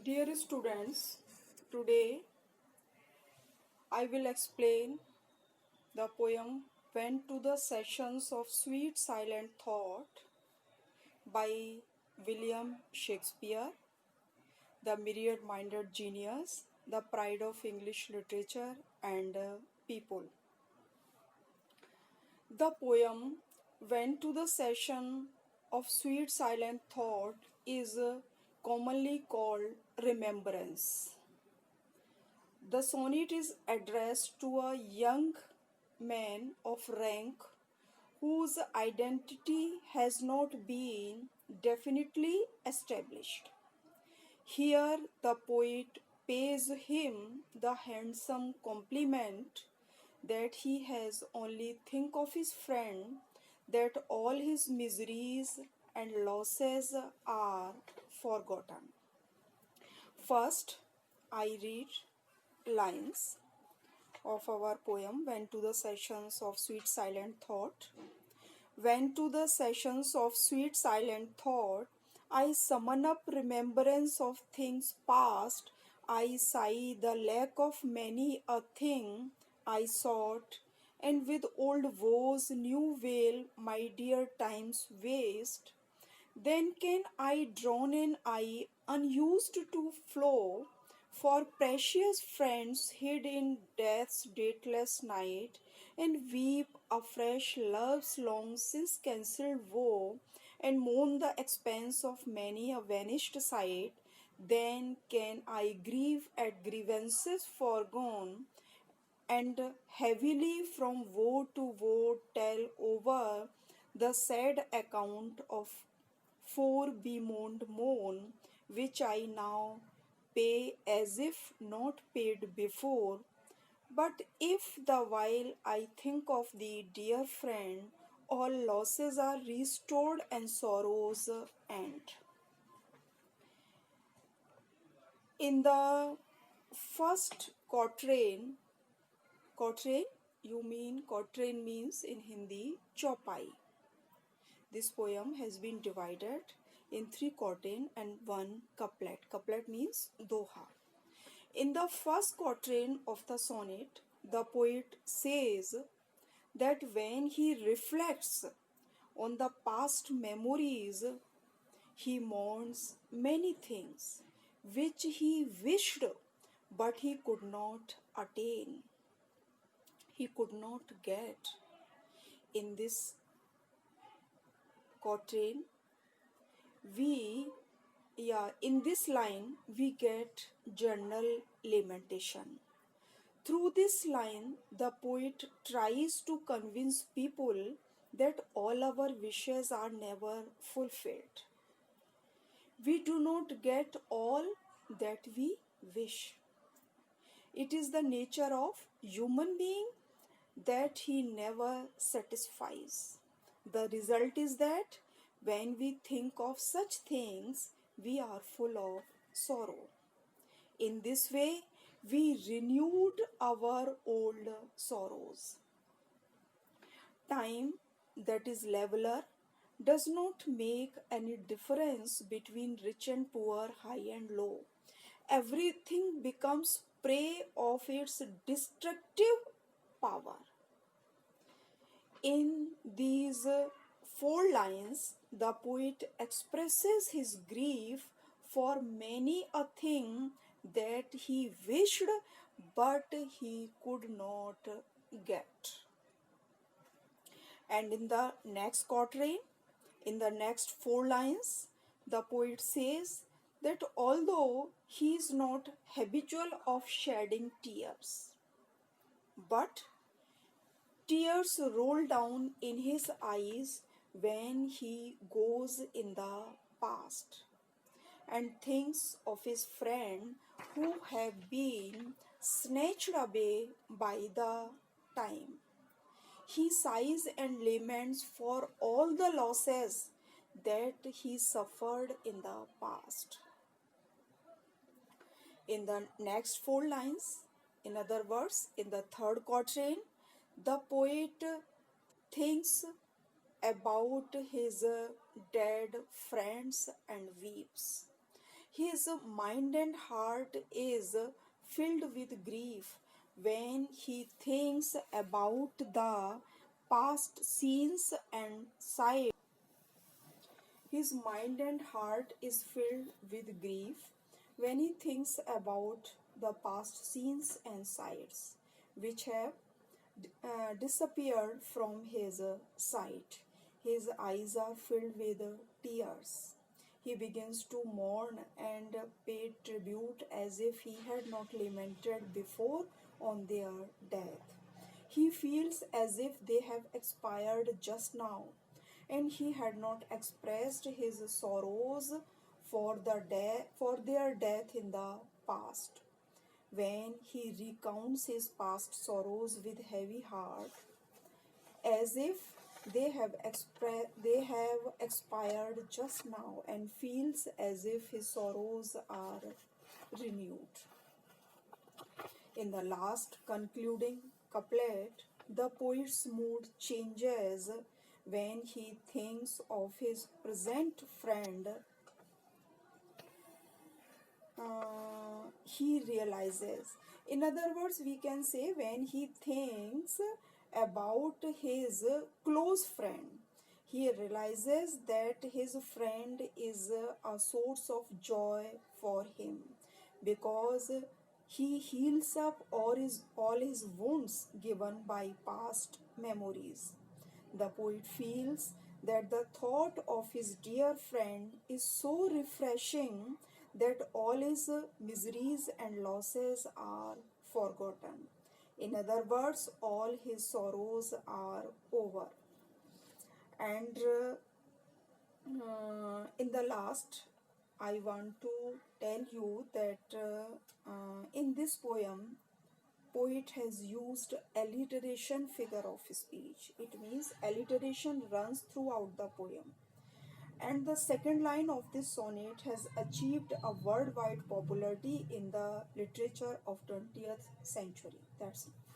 Dear students, today I will explain the poem Went to the Sessions of Sweet Silent Thought by William Shakespeare, the myriad-minded genius, the pride of English literature and people. The poem Went to the Session of Sweet Silent Thought is commonly called Remembrance. The sonnet is addressed to a young man of rank whose identity has not been definitely established. Here, the poet pays him the handsome compliment that he has only think of his friend, that all his miseries and losses are forgotten. First, I read lines of our poem Went to the Sessions of Sweet Silent Thought. Went to the sessions of sweet silent thought, I summon up remembrance of things past. I sigh the lack of many a thing I sought, and with old woes new veil my dear times waste. Then can I drown an eye unused to flow for precious friends hid in death's dateless night, and weep afresh love's long since cancelled woe, and mourn the expense of many a vanished sight. Then can I grieve at grievances foregone, and heavily from woe to woe tell over the sad account of fore bemoaned moan, which I now pay as if not paid before. But if the while I think of thee, dear friend, all losses are restored and sorrows end. In the first quatrain, quatrain means in Hindi chaupai. This poem has been divided in 3 quatrain and 1 couplet. Couplet means doha. In the first quatrain of the sonnet, the poet says that when he reflects on the past memories, he mourns many things which he wished but he could not attain, he could not get. In this quatrain, in this line, we get journal lamentation. Through this line, the poet tries to convince people that all our wishes are never fulfilled. We do not get all that we wish. It is the nature of human being that he never satisfies. The result is that when we think of such things, we are full of sorrow. In this way, we renewed our old sorrows. Time, that is leveler, does not make any difference between rich and poor, high and low. Everything becomes prey of its destructive power. In these 4 lines, the poet expresses his grief for many a thing that he wished but he could not get. And in the next quatrain, in the next 4 lines, the poet says that although he is not habitual of shedding tears, but tears roll down in his eyes when he goes in the past and thinks of his friend who have been snatched away by the time. He sighs and laments for all the losses that he suffered in the past. In the next 4 lines, in other words, in the third quatrain, the poet thinks about his dead friends and weeps. His mind and heart is filled with grief when he thinks about the past scenes and sights. His mind and heart is filled with grief when he thinks about the past scenes and sights which have disappeared from his sight. His eyes are filled with tears. He begins to mourn and pay tribute as if he had not lamented before on their death. He feels as if they have expired just now, and he had not expressed his sorrows for their death in the past. When he recounts his past sorrows with heavy heart, as if they have expired just now, and feels as if his sorrows are renewed. In the last concluding couplet, the poet's mood changes when he thinks of his present friend. He realizes, in other words, we can say when he thinks about his close friend, he realizes that his friend is a source of joy for him because he heals up all his wounds given by past memories. The poet feels that the thought of his dear friend is so refreshing that all his miseries and losses are forgotten. In other words, all his sorrows are over. And in the last, I want to tell you that in this poem, poet has used alliteration figure of speech. It means alliteration runs throughout the poem. And the second line of this sonnet has achieved a worldwide popularity in the literature of 20th century. That's it.